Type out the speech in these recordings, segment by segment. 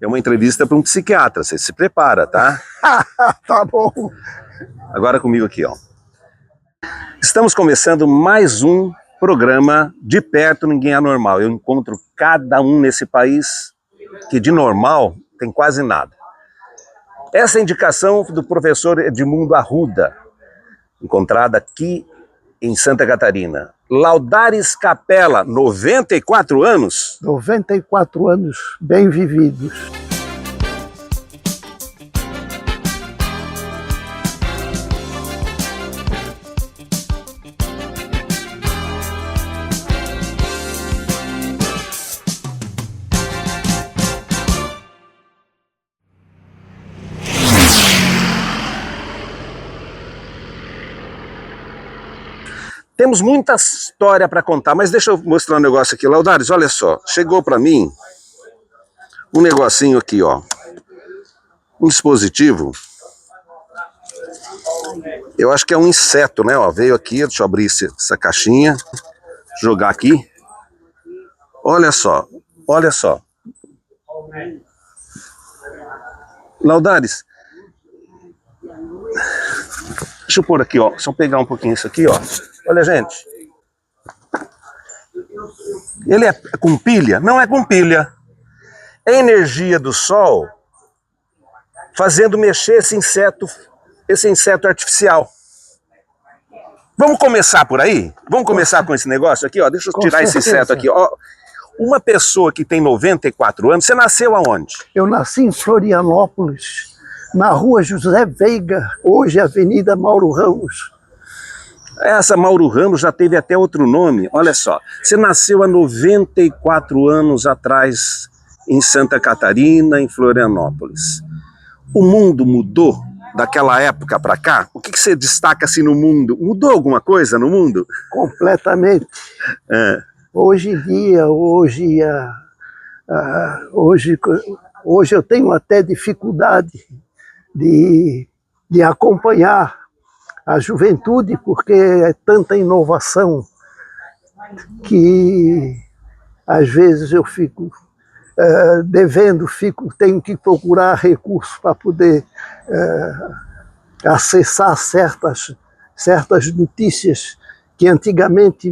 É uma entrevista para um psiquiatra, você se prepara, tá? Tá bom. Agora comigo aqui, ó. Estamos começando mais um programa De Perto Ninguém é Normal. Eu encontro cada um nesse país que de normal tem quase nada. Essa é a indicação do professor Edmundo Arruda, encontrada aqui em Santa Catarina. Laudares Capella, 94 anos? 94 anos bem vividos. Temos muita história para contar, mas deixa eu mostrar um negócio aqui. Laudares, olha só, chegou para mim um negocinho aqui, ó. Um dispositivo. Eu acho que é um inseto, né? Ó, veio aqui, deixa eu abrir essa caixinha, jogar aqui. Olha só, olha só. Laudares, deixa eu pôr aqui, ó. Só pegar um pouquinho isso aqui, ó. Olha, gente. Ele é com pilha? Não é com pilha. É energia do sol fazendo mexer esse inseto artificial. Vamos começar por aí? Vamos começar com esse negócio aqui, ó. Deixa eu tirar esse inseto aqui, ó. Uma pessoa que tem 94 anos, você nasceu aonde? Eu nasci em Florianópolis, na rua José Veiga, hoje Avenida Mauro Ramos. Essa Mauro Ramos já teve até outro nome. Olha só, você nasceu há 94 anos atrás em Santa Catarina, em Florianópolis. O mundo mudou daquela época para cá? O que você destaca assim no mundo? Mudou alguma coisa no mundo? Completamente. Hoje em dia, hoje eu tenho até dificuldade de acompanhar a juventude, porque é tanta inovação que às vezes eu fico devendo, tenho que procurar recursos para poder acessar certas notícias que antigamente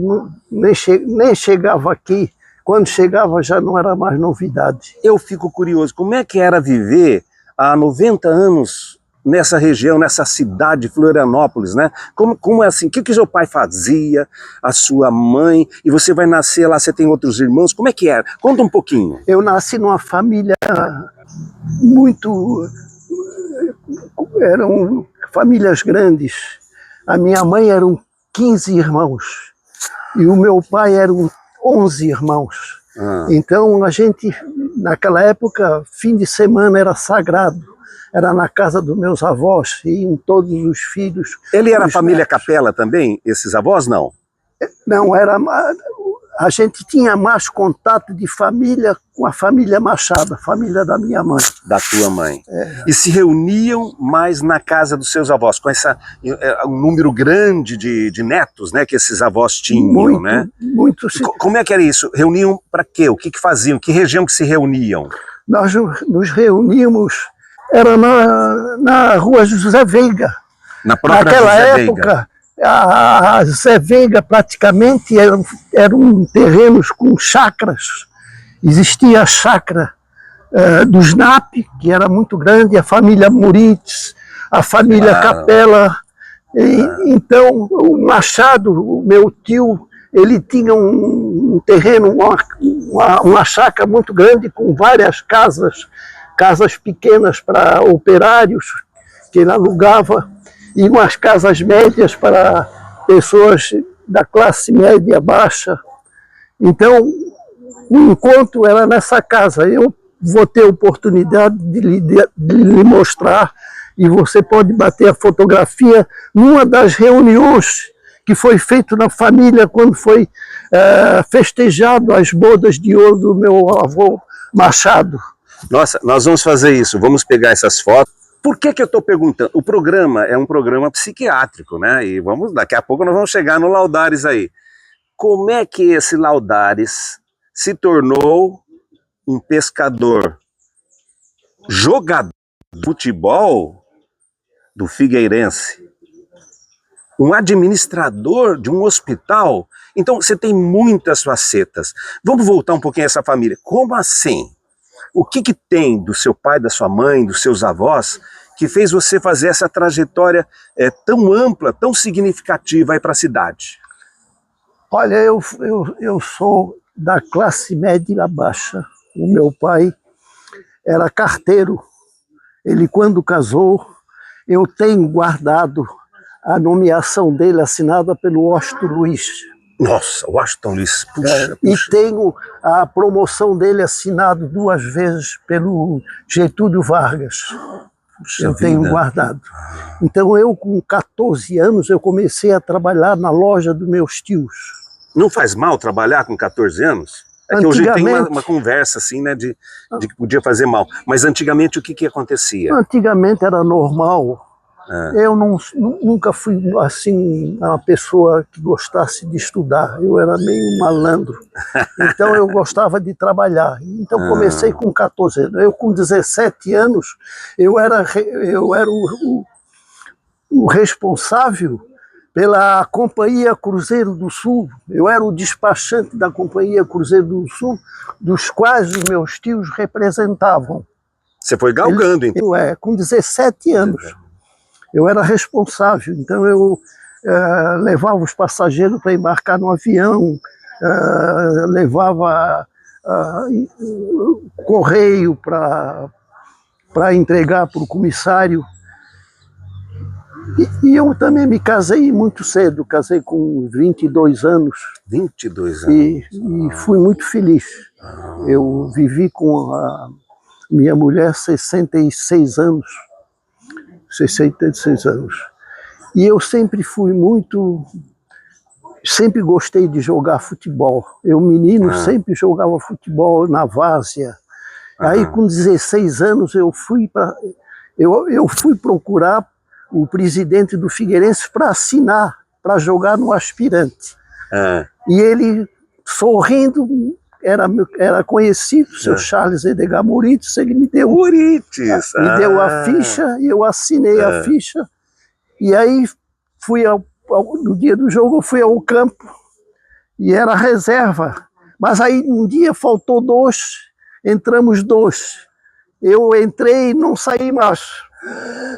nem chegava aqui. Quando chegava já não era mais novidade. Eu fico curioso, como é que era viver há 90 anos nessa região, nessa cidade de Florianópolis, né? Como é assim? O que seu pai fazia, a sua mãe, e você vai nascer lá, você tem outros irmãos, como é que era? Conta um pouquinho. Eu nasci numa família muito... eram famílias grandes. A minha mãe eram 15 irmãos, e o meu pai eram 11 irmãos. Então a gente, naquela época, fim de semana era sagrado. Era na casa dos meus avós, iam todos os filhos. Ele era família Capella também, esses avós, não? Não, a gente tinha mais contato de família com a família Machado, a família da minha mãe. Da tua mãe. E se reuniam mais na casa dos seus avós, com um número grande de netos, né, que esses avós tinham, né? Muito. Como é que era isso? Reuniam para quê? O que faziam? Que região que se reuniam? Nós nos reuníamos... Era na rua José Veiga. Naquela época, a José Veiga praticamente eram terrenos com chacras. Existia a chácara dos NAP, que era muito grande, a família Moritz, a família Capella. Então, o Machado, o meu tio, ele tinha um terreno, uma chácara muito grande com várias casas pequenas para operários, que ele alugava, e umas casas médias para pessoas da classe média baixa. Então, o encontro era nessa casa. Eu vou ter a oportunidade de lhe mostrar, e você pode bater a fotografia numa das reuniões que foi feito na família quando foi festejado as bodas de ouro do meu avô Machado. Nossa, nós vamos fazer isso, vamos pegar essas fotos. Por que eu estou perguntando? O programa é um programa psiquiátrico, né? E daqui a pouco nós vamos chegar no Laudares aí. Como é que esse Laudares se tornou um pescador jogador de futebol do Figueirense, um administrador de um hospital. Então você tem muitas facetas. Vamos voltar um pouquinho a essa família. Como assim? O que que tem do seu pai, da sua mãe, dos seus avós, que fez você fazer essa trajetória tão ampla, tão significativa aí para a cidade? Olha, eu sou da classe média baixa. O meu pai era carteiro. Ele, quando casou, eu tenho guardado a nomeação dele assinada pelo Washington Luiz. Nossa, Washington Luiz, puxa. E tenho a promoção dele assinada 2 vezes pelo Getúlio Vargas. Puxa Eu tenho vida. guardado. Então eu, com 14 anos, eu comecei a trabalhar na loja dos meus tios. Não faz mal trabalhar com 14 anos? É que hoje tem uma conversa assim, né, de que podia fazer mal. Mas antigamente o que acontecia? Antigamente era normal. Eu nunca fui assim uma pessoa que gostasse de estudar. Eu era meio malandro. Então eu gostava de trabalhar. Então comecei com 14 anos. Eu com 17 anos eu era o responsável pela Companhia Cruzeiro do Sul. Eu era o despachante da Companhia Cruzeiro do Sul, dos quais os meus tios representavam. Você foi galgando, então? Com 17 anos. Eu era responsável, então eu levava os passageiros para embarcar no avião, levava correio para entregar para o comissário. E eu também me casei muito cedo, casei com 22 anos. 22 anos. E fui muito feliz. Eu vivi com a minha mulher 66 anos. 66 anos. E eu sempre fui sempre gostei de jogar futebol. Eu, menino, sempre jogava futebol na várzea. Aí, com 16 anos, eu fui procurar o presidente do Figueirense para assinar, para jogar no aspirante. E ele, sorrindo, era conhecido, seu Charles Edgar Moritz, ele me deu a ficha, e eu assinei a ficha, e aí no dia do jogo eu fui ao campo, e era reserva, mas aí um dia faltou 2, entramos 2, eu entrei e não saí mais.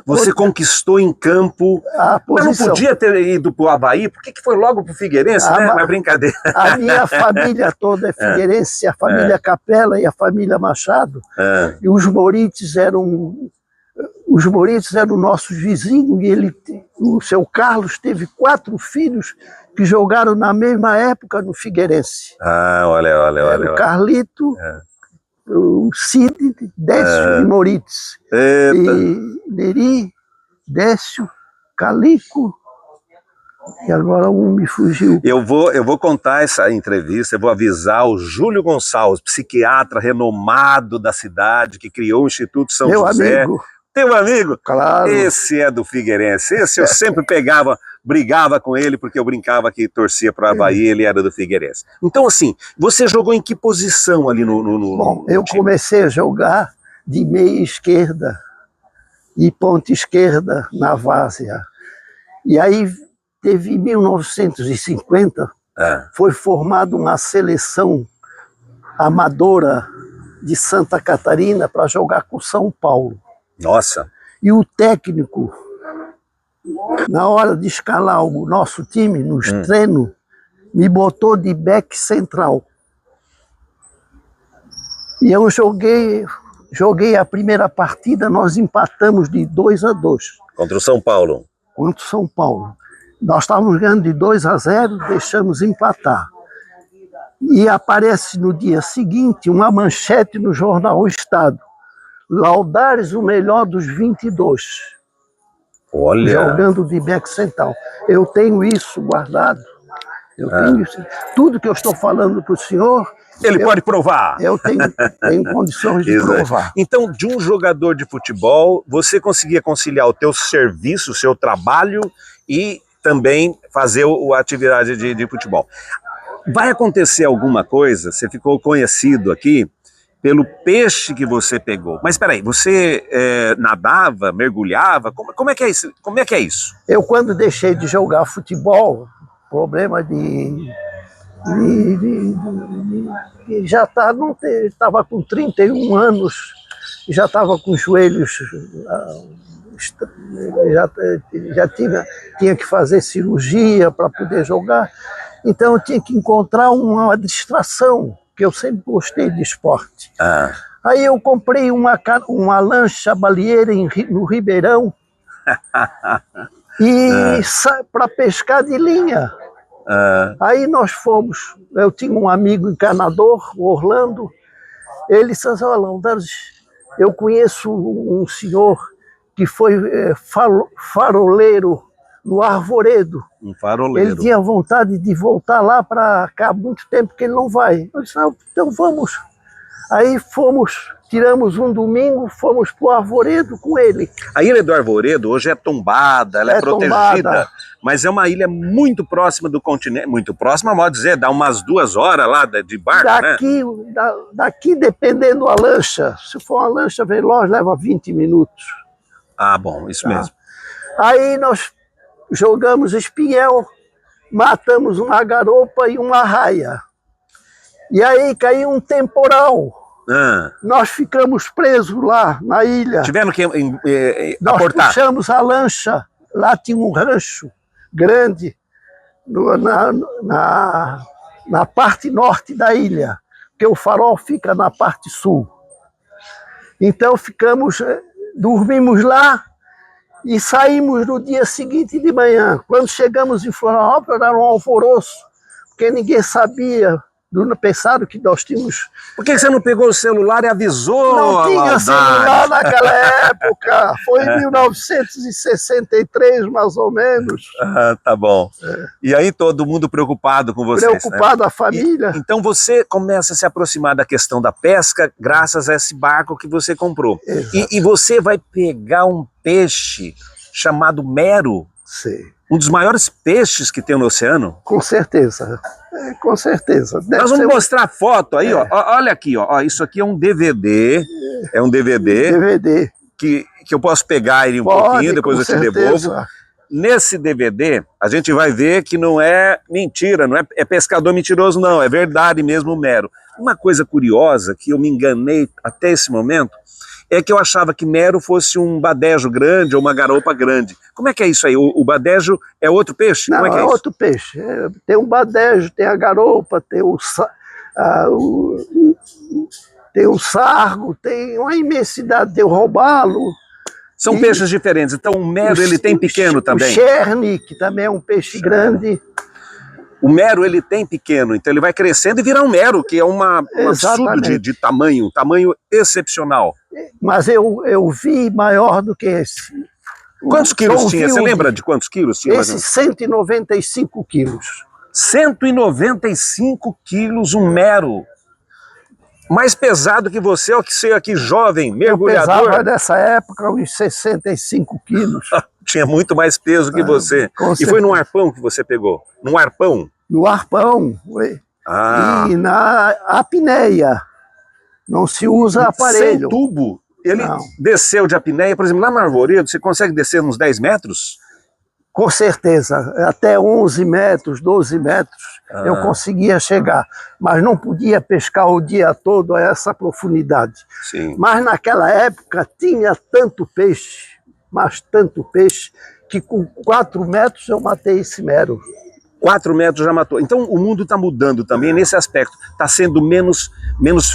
Você conquistou em campo, mas não podia ter ido para o Avaí? Por que foi logo para o Figueirense, né? Mas brincadeira. A minha família toda é figueirense, a família Capela e a família Machado, e os Moritz eram nossos vizinhos, e o seu Carlos teve 4 filhos que jogaram na mesma época no Figueirense. Olha. O Carlito, o Cid, Décio e Moritz. E Neri, Décio, Calico, e agora um me fugiu. Eu vou contar essa entrevista, eu vou avisar o Júlio Gonçalves, psiquiatra renomado da cidade, que criou o Instituto São José. Amigo. Teu amigo? Claro. Esse é do Figueirense. Esse eu sempre brigava com ele, porque eu brincava que torcia para o Avaí, ele era do Figueirense. Então, assim, você jogou em que posição ali no Bom, eu time? comecei a jogar de meia esquerda e ponta esquerda na várzea. E aí, em 1950, foi formada uma seleção amadora de Santa Catarina para jogar com São Paulo. Nossa! E o técnico, na hora de escalar o nosso time, nos treinos, me botou de back central. E eu joguei a primeira partida, nós empatamos de 2-2. Contra o São Paulo. Contra o São Paulo. Nós estávamos ganhando de 2-0, deixamos empatar. E aparece no dia seguinte uma manchete no jornal O Estado. Laudares, o melhor dos 22. Olha! Jogando de back central. Eu tenho isso guardado. Eu tenho isso. Tudo que eu estou falando para o senhor... Ele pode provar. Eu tenho condições de provar. Então, de um jogador de futebol, você conseguia conciliar o teu serviço, o seu trabalho e também fazer a atividade de futebol. Vai acontecer alguma coisa, você ficou conhecido aqui, pelo peixe que você pegou. Mas espera aí, você nadava, mergulhava? Como é que é isso? Como é que é isso? Eu, quando deixei de jogar futebol, problema de já tá, não estava com 31 anos, já estava com os joelhos, já tinha que fazer cirurgia para poder jogar, então eu tinha que encontrar uma distração, que eu sempre gostei de esporte. Aí eu comprei uma lancha baleeira no Ribeirão e para pescar de linha. Aí nós fomos, eu tinha um amigo encanador, o Orlando, ele disse assim, olha, eu conheço um senhor que foi faroleiro no Arvoredo. Um faroleiro. Ele tinha vontade de voltar lá para cá há muito tempo que ele não vai. Eu disse, então vamos. Aí tiramos um domingo, fomos para o Arvoredo com ele. A ilha do Arvoredo hoje é tombada, ela é protegida, tombada. Mas é uma ilha muito próxima do continente, muito próxima, pode dizer, dá umas 2 horas lá de barco, Daqui, dependendo da lancha, se for uma lancha veloz, leva 20 minutos. Ah, bom, isso mesmo. Aí nós jogamos espinhel, matamos uma garopa e uma arraia. E aí caiu um temporal. Nós ficamos presos lá na ilha. Tiveram que nós aportar. Puxamos a lancha, lá tinha um rancho grande na parte norte da ilha, porque o farol fica na parte sul. Então dormimos lá e saímos no dia seguinte de manhã. Quando chegamos em Florianópolis, era um alvoroço, porque ninguém sabia. Pensaram que nós tínhamos... Por que você não pegou o celular e avisou? Não tinha celular naquela época. Foi em 1963, mais ou menos. Tá bom. E aí todo mundo preocupado com vocês, preocupado, né? A família. Então você começa a se aproximar da questão da pesca graças a esse barco que você comprou. E você vai pegar um peixe chamado mero. Sim. Um dos maiores peixes que tem no oceano? Com certeza, com certeza. Nós vamos mostrar a foto aí, ó. Olha aqui, ó. Isso aqui é um DVD. É um DVD. Que eu posso pegar ele pouquinho, depois eu te devolvo. Nesse DVD, a gente vai ver que não é mentira, não é pescador mentiroso, não. É verdade mesmo, mero. Uma coisa curiosa, que eu me enganei até esse momento, é que eu achava que mero fosse um badejo grande ou uma garopa grande. Como é que é isso aí? O badejo é outro peixe? Não, como é que é isso? Outro peixe. Tem o badejo, tem a garopa, tem o sargo, tem uma imensidade, tem o robalo. São peixes diferentes. Então o mero ele tem pequeno também? O cherne, que também é um peixe grande. O mero ele tem pequeno, então ele vai crescendo e virar um mero, que é um absurdo de tamanho, tamanho excepcional. Mas eu vi maior do que esse. Quantos quilos tinha? Você lembra de quantos quilos tinha? Esse 195 quilos. 195 quilos um mero. Mais pesado que você, ó, que ser aqui jovem, mergulhador. Eu pesava nessa época uns 65 quilos. Tinha muito mais peso que você. E foi num arpão que você pegou? Num arpão? No arpão. E na apneia. Não se usa aparelho. Sem tubo? Ele desceu de apneia, por exemplo, lá no Arvoredo, você consegue descer uns 10 metros? Com certeza, até 11 metros, 12 metros eu conseguia chegar, mas não podia pescar o dia todo a essa profundidade. Sim. Mas naquela época tinha tanto peixe, mas tanto peixe, que com 4 metros eu matei esse mero. 4 metros já matou. Então o mundo está mudando também nesse aspecto. Está sendo menos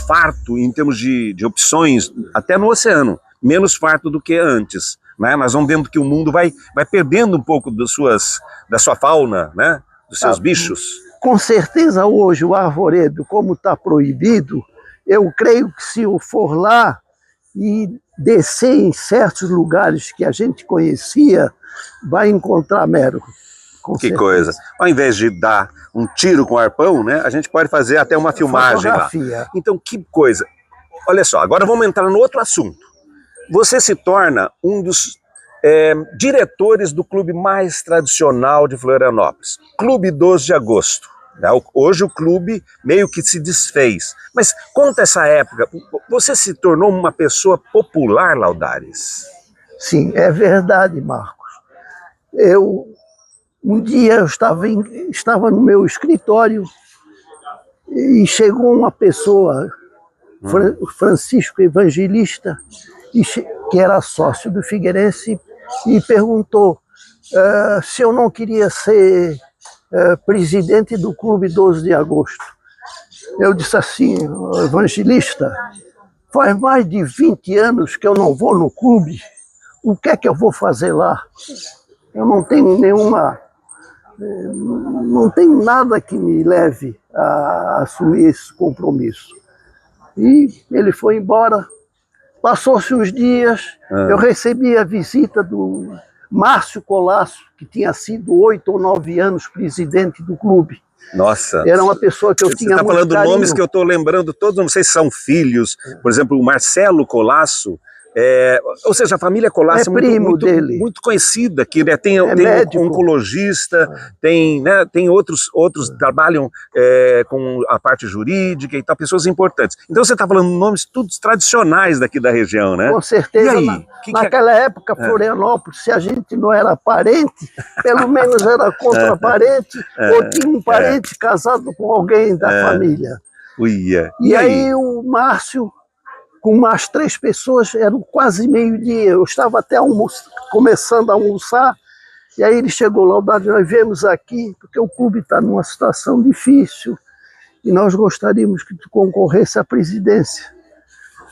farto em termos de opções, até no oceano. Menos farto do que antes. Né? Nós vamos vendo que o mundo vai perdendo um pouco da sua fauna, né? Dos seus bichos. Com certeza hoje o arvoredo, como está proibido, eu creio que se eu for lá e descer em certos lugares que a gente conhecia, vai encontrar mero. Que coisa. Ao invés de dar um tiro com arpão, né, a gente pode fazer até uma filmagem lá. Então, que coisa. Olha só, agora vamos entrar no outro assunto. Você se torna um dos diretores do clube mais tradicional de Florianópolis, Clube 12 de Agosto. né? Hoje o clube meio que se desfez. Mas conta essa época, você se tornou uma pessoa popular, Laudares? Sim, é verdade, Marcos. Um dia eu estava no meu escritório e chegou uma pessoa, Francisco Evangelista, que era sócio do Figueirense, e perguntou se eu não queria ser presidente do Clube 12 de Agosto. Eu disse assim: Evangelista, faz mais de 20 anos que eu não vou no clube, o que é que eu vou fazer lá? Eu não tenho não tem nada que me leve a assumir esse compromisso. E ele foi embora. Passou-se uns dias, eu recebi a visita do Márcio Colasso, que tinha sido 8 ou 9 anos presidente do clube. Nossa. Era uma pessoa que eu tinha muito carinho. Você está falando nomes que eu estou lembrando todos, não sei se são filhos. Por exemplo, o Marcelo Colasso. Ou seja, a família Colasso é muito conhecida aqui, né? Tem um oncologista, tem outros trabalham com a parte jurídica e tal, pessoas importantes. Então você está falando nomes todos tradicionais daqui da região, né? Com certeza. E aí? Naquela época, Florianópolis, se a gente não era parente, pelo menos era contraparente, ou tinha um parente casado com alguém da família. E aí o Márcio, com mais 3 pessoas, era quase meio-dia, eu estava até começando a almoçar, e aí ele chegou lá, nós viemos aqui, porque o clube está numa situação difícil, e nós gostaríamos que tu concorresse à presidência.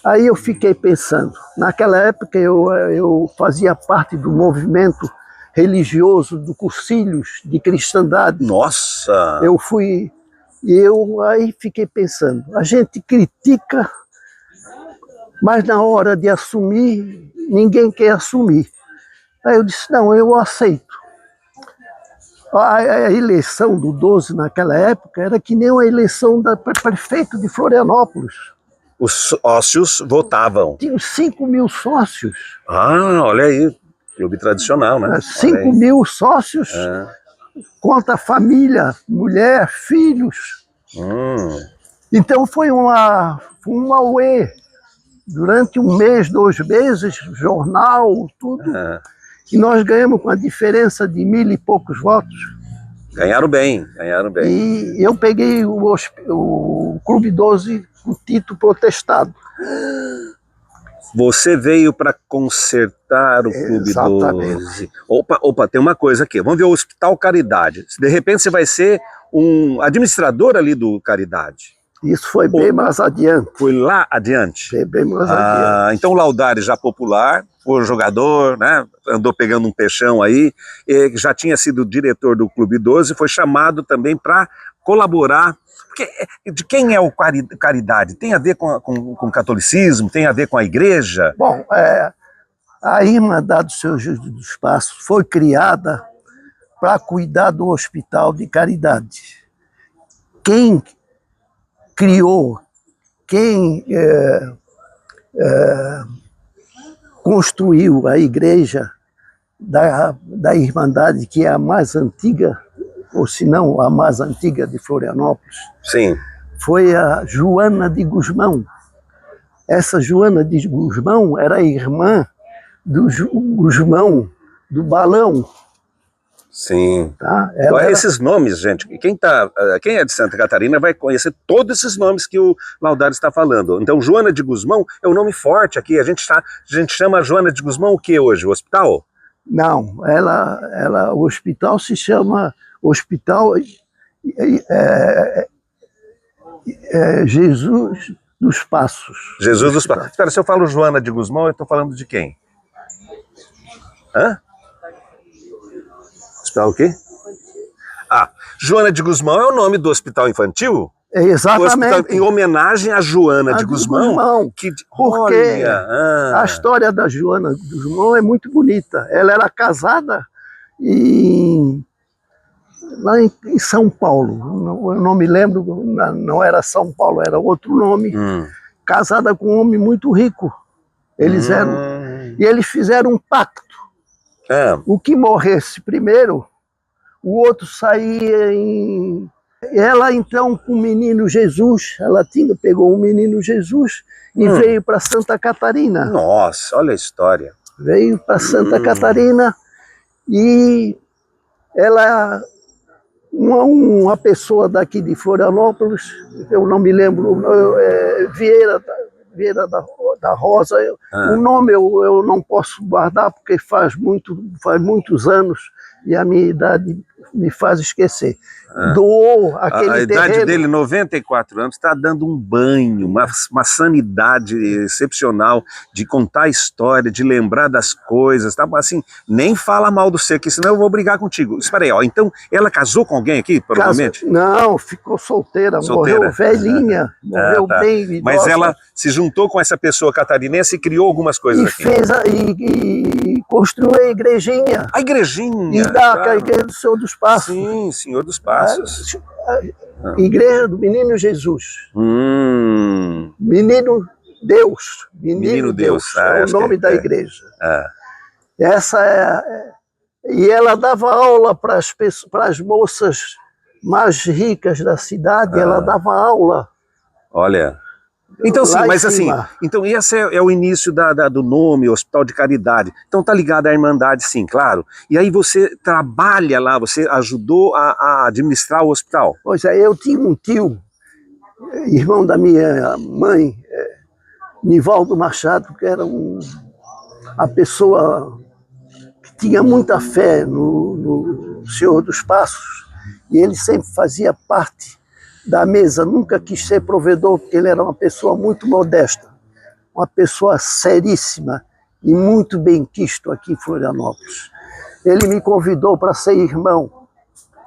Aí eu fiquei pensando, naquela época eu fazia parte do movimento religioso do Cursilhos de Cristandade. Nossa! Aí fiquei pensando, a gente critica, mas na hora de assumir, ninguém quer assumir. Aí eu disse, não, eu aceito. A eleição do 12 naquela época era que nem a eleição da prefeito de Florianópolis. Os sócios votavam. Tinha 5 mil sócios. Ah, olha aí, clube tradicional, né? 5 mil sócios, conta família, mulher, filhos. Então foi uma auê. Durante 1 mês, 2 meses, jornal, tudo. E nós ganhamos com a diferença de 1000 e poucos votos. Ganharam bem. E eu peguei o Clube 12 com título protestado. Você veio para consertar o Clube 12. Opa, tem uma coisa aqui. Vamos ver o Hospital Caridade. De repente você vai ser um administrador ali do Caridade. Isso foi bem mais adiante. Foi lá adiante? Foi bem mais adiante. Então o Laudares já popular, foi jogador, né? Andou pegando um peixão aí, já tinha sido diretor do Clube 12, foi chamado também para colaborar. Porque de quem é o Caridade? Tem a ver com o catolicismo? Tem a ver com a igreja? Bom, a Irmandade do Senhor Jesus dos Passos foi criada para cuidar do Hospital de Caridade. Quem criou, quem construiu a igreja da Irmandade, que é a mais antiga, ou se não a mais antiga de Florianópolis, sim, foi a Joana de Gusmão. Essa Joana de Gusmão era irmã do Gusmão do Balão. Sim. Tá? Esses nomes, gente, quem é de Santa Catarina vai conhecer todos esses nomes que o Laudares está falando. Então, Joana de Gusmão é um nome forte aqui. A gente chama Joana de Gusmão o que hoje? O hospital? Não, o hospital se chama Hospital Jesus dos Passos. Jesus dos Passos. Espera, se eu falo Joana de Gusmão, eu estou falando de quem? Hospital o quê? Joana de Gusmão é o nome do hospital infantil? Exatamente. Em homenagem a Joana de Gusmão. Porque a história da Joana de Gusmão é muito bonita. Ela era casada lá em São Paulo. Eu não me lembro, não era São Paulo, era outro nome. Casada com um homem muito rico. Eles eles fizeram um pacto. O que morresse primeiro, o outro saía em Ela então com o menino Jesus, pegou o menino Jesus e veio para Santa Catarina. Nossa, olha a história. Veio para Santa Catarina e ela, uma pessoa daqui de Florianópolis, eu não me lembro, Vieira da Rosa, o nome eu não posso guardar porque faz muitos anos e a minha idade me faz esquecer. Doou aquele A idade terreno. dele, 94 anos, está dando um banho, uma sanidade excepcional de contar a história, de lembrar das coisas, tá? Assim, nem fala mal do você, que senão eu vou brigar contigo. Espera aí, ó, então ela casou com alguém aqui, provavelmente? Não, ficou solteira, morreu velhinha, morreu bem idosa. Mas ela se juntou com essa pessoa catarinense e criou algumas coisas aqui. E construiu a igrejinha. A igrejinha? A igreja do Senhor dos Passos. Sim, Senhor dos Passos. Igreja do Menino Jesus. Menino Deus. Menino Deus. É o nome da igreja. E ela dava aula para as moças mais ricas da cidade, ela dava aula. Olha. Então sim, mas assim, então esse é o início do nome, Hospital de Caridade. Então tá ligado à Irmandade, sim, claro. E aí você trabalha lá, você ajudou a administrar o hospital? Pois é, eu tinha um tio, irmão da minha mãe, Nivaldo Machado, que era a pessoa que tinha muita fé no Senhor dos Passos, e ele sempre fazia parte da mesa, nunca quis ser provedor, porque ele era uma pessoa muito modesta, uma pessoa seríssima e muito benquisto aqui em Florianópolis. Ele me convidou para ser irmão.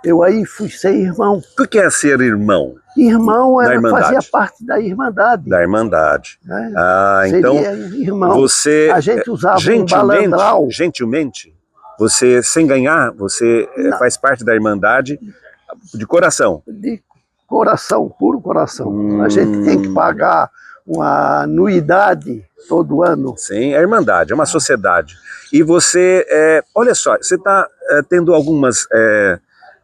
Eu aí fui ser irmão. O que é ser irmão? Irmão fazia parte da Irmandade. Da Irmandade. Né? Então irmão. Você a gente usava um balandral. Gentilmente, você sem ganhar, você faz parte da Irmandade de coração. De coração, puro coração. A gente tem que pagar uma anuidade todo ano. Sim, é a Irmandade, é uma sociedade. E você, olha só, você está tendo algumas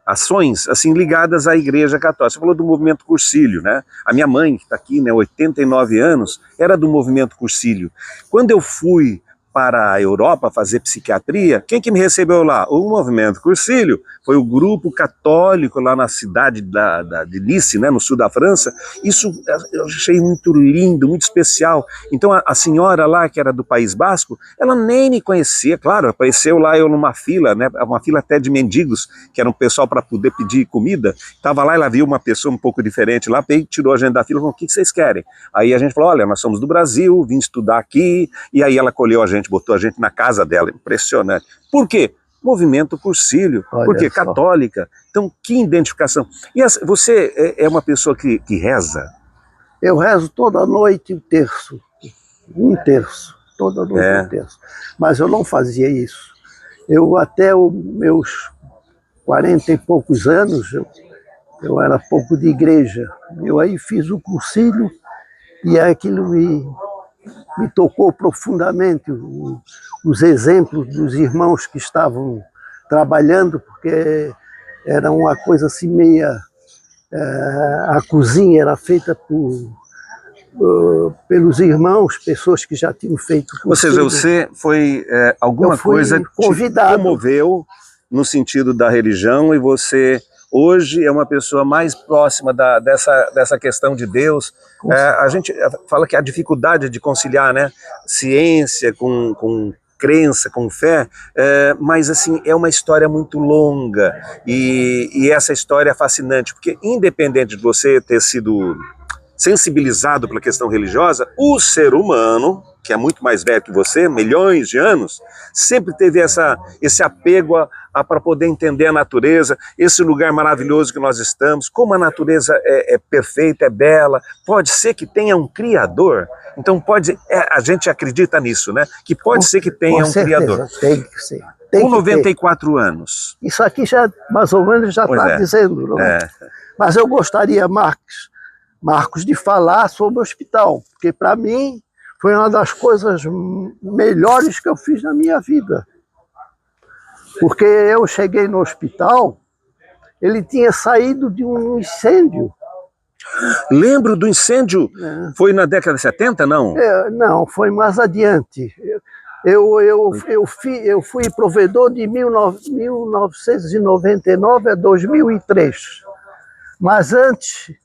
ações assim ligadas à Igreja Católica. Você falou do movimento Cursilho, né? A minha mãe, que está aqui, né, 89 anos, era do movimento Cursilho. Quando eu fui para a Europa fazer psiquiatria, quem que me recebeu lá? O movimento Cursilho, foi o grupo católico lá na cidade de Nice, né, no sul da França. Isso eu achei muito lindo, muito especial. Então a senhora lá, que era do País Basco, ela nem me conhecia, claro, apareceu lá eu numa fila, né, uma fila até de mendigos, que era um pessoal para poder pedir comida. Estava lá, ela viu uma pessoa um pouco diferente lá, tirou a gente da fila e falou: o que vocês querem? Aí a gente falou: olha, nós somos do Brasil, vim estudar aqui, e aí ela acolheu a gente, botou a gente na casa dela, impressionante. Por quê? Movimento Cursilho, porque católica. Então, que identificação. E você é uma pessoa que reza? Eu rezo toda noite um terço, toda noite um terço. Mas eu não fazia isso. Eu até os meus 40 e poucos anos, eu era pouco de igreja. Eu aí fiz o cursilho e aquilo me tocou profundamente, os exemplos dos irmãos que estavam trabalhando, porque era uma coisa assim meia... a cozinha era feita pelos irmãos, pessoas que já tinham feito... Ou seja, você foi... alguma coisa convidado. Te comoveu no sentido da religião e você... Hoje é uma pessoa mais próxima dessa questão de Deus. A gente fala que a dificuldade de conciliar, né, ciência com crença, com fé, mas assim, é uma história muito longa e essa história é fascinante, porque independente de você ter sido sensibilizado pela questão religiosa, o ser humano, que é muito mais velho que você, milhões de anos, sempre teve esse apego para poder entender a natureza, esse lugar maravilhoso que nós estamos, como a natureza é perfeita, é bela, pode ser que tenha um Criador, então a gente acredita nisso, né? Que pode ser que tenha um Criador. Tem que ser. Com 94 anos. Isso aqui já, mais ou menos, já está dizendo, não é? Mas eu gostaria, Marcos, de falar sobre o hospital, porque para mim foi uma das coisas melhores que eu fiz na minha vida. Porque eu cheguei no hospital, Ele tinha saído de um incêndio. Lembro do incêndio. Foi na década de 70, não? Não, foi mais adiante. Eu fui provedor de 1999 a 2003. Mas antes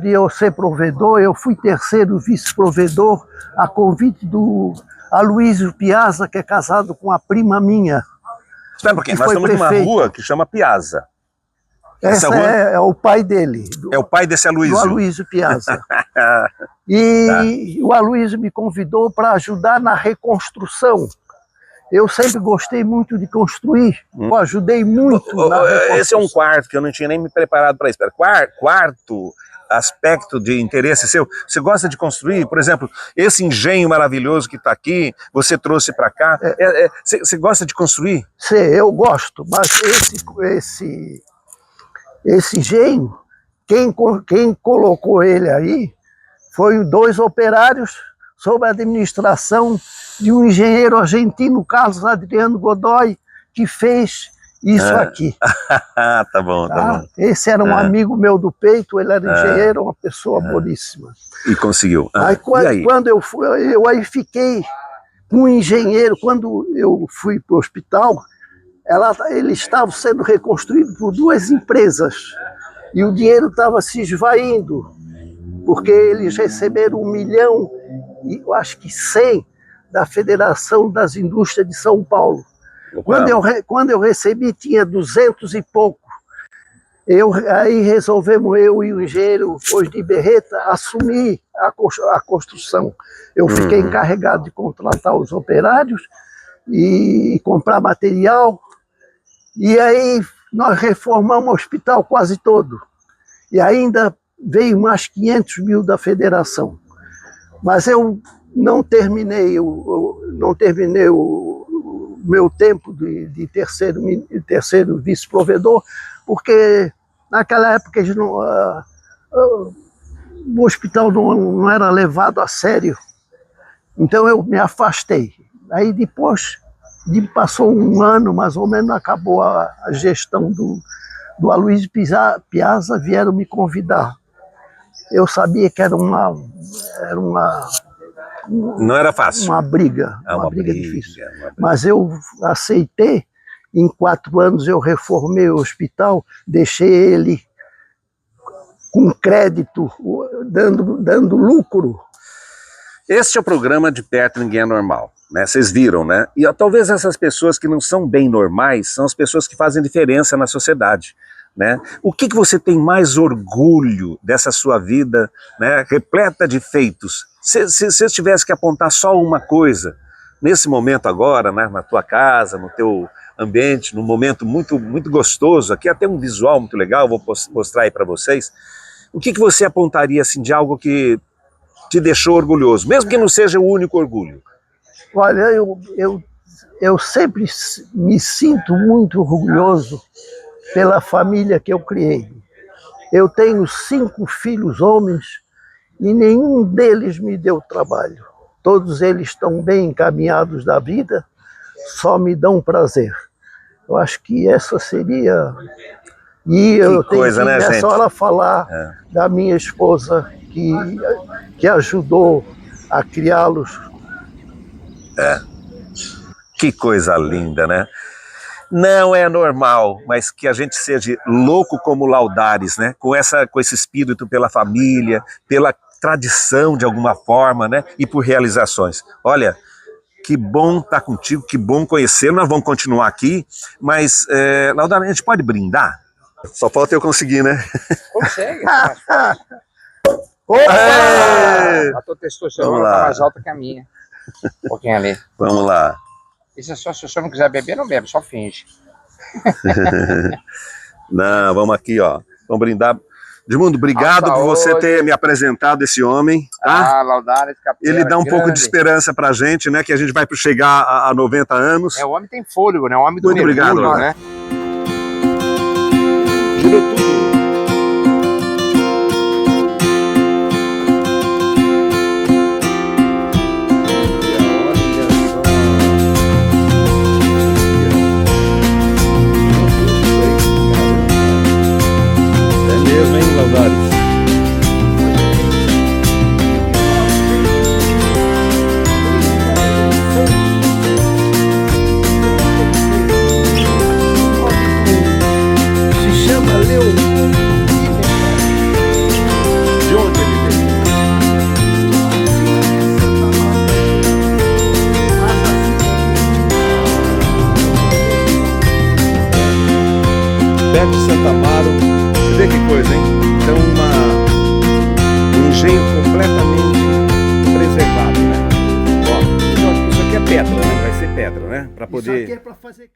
de eu ser provedor, eu fui terceiro vice-provedor a convite do Aloysio Piazza, que é casado com a prima minha. Espera um pouquinho, nós estamos numa rua que chama Piazza. Essa rua é o pai dele. É o pai desse Aloysio. Do Aloysio Piazza. E o Aloysio me convidou para ajudar na reconstrução. Eu sempre gostei muito de construir. Eu ajudei muito na reconstrução. Esse é um quarto que eu não tinha nem me preparado para isso. Quarto aspecto de interesse seu. Você gosta de construir? Por exemplo, esse engenho maravilhoso que está aqui, você trouxe para cá. Você gosta de construir? Sim, eu gosto. Mas esse engenho, quem colocou ele aí foi 2 operários sob a administração de um engenheiro argentino, Carlos Adriano Godoy, que fez isso aqui. Tá bom. Esse era um amigo meu do peito, ele era engenheiro, uma pessoa boníssima. E conseguiu. Quando eu fui, eu aí fiquei com um engenheiro, quando eu fui para o hospital, ele estava sendo reconstruído por 2 empresas e o dinheiro estava se esvaindo, porque eles receberam 1 milhão e eu acho que 100 da Federação das Indústrias de São Paulo. Quando eu recebi, tinha 200 e pouco. Aí resolvemos, eu e o engenheiro Osni Berreta, assumir a construção. Eu fiquei encarregado de contratar os operários e comprar material. E aí nós reformamos o hospital quase todo. E ainda veio mais 500 mil da federação. Mas eu não terminei o meu tempo de terceiro vice-provedor, porque naquela época o hospital não era levado a sério. Então eu me afastei. Aí depois, passou 1 ano, mais ou menos, acabou a gestão do Aloysio Piazza, vieram me convidar. Eu sabia que era uma não era fácil. Uma briga difícil. Mas eu aceitei. Em 4 anos eu reformei o hospital, deixei ele com crédito, dando lucro. Este é o programa De Perto Ninguém é Normal, né? Vocês viram, né? E talvez essas pessoas que não são bem normais são as pessoas que fazem diferença na sociedade, né? O que você tem mais orgulho dessa sua vida, né, repleta de feitos? Se você tivesse que apontar só uma coisa, nesse momento agora, né, na tua casa, no teu ambiente, num momento muito, muito gostoso, aqui até um visual muito legal, vou mostrar aí para vocês, o que você apontaria assim, de algo que te deixou orgulhoso, mesmo que não seja o único orgulho? Olha, eu sempre me sinto muito orgulhoso pela família que eu criei. Eu tenho 5 filhos homens e nenhum deles me deu trabalho. Todos eles estão bem encaminhados da vida, só me dão prazer. Eu acho que essa seria... E eu tenho que nessa hora falar da minha esposa, que ajudou a criá-los. Que coisa linda, né? Não é normal, mas que a gente seja louco como Laudares, né? Com esse espírito pela família, pela tradição de alguma forma, né? E por realizações. Olha, que bom estar contigo, que bom conhecê-lo. Nós vamos continuar aqui, mas, Laudares, a gente pode brindar? Só falta eu conseguir, né? Consegue. A tua testosterona está mais alta que a minha. Um pouquinho ali. Vamos lá. Isso é só se o senhor não quiser beber, não bebe, só finge. Não, vamos aqui, ó. Vamos brindar. Edmundo, obrigado por você ter me apresentado esse homem. Tá? Laudares Capera, ele dá um pouco de esperança pra gente, né? Que a gente vai chegar a 90 anos. O homem tem fôlego, né? O homem do Muito mergulho, obrigado, né? Girou tudo. Beto de Santa Amaro. Você vê que coisa, hein? Então, um engenho completamente preservado, né? Ó, isso aqui é pedra, né? Vai ser pedra, né? Para poder... Isso aqui é para fazer...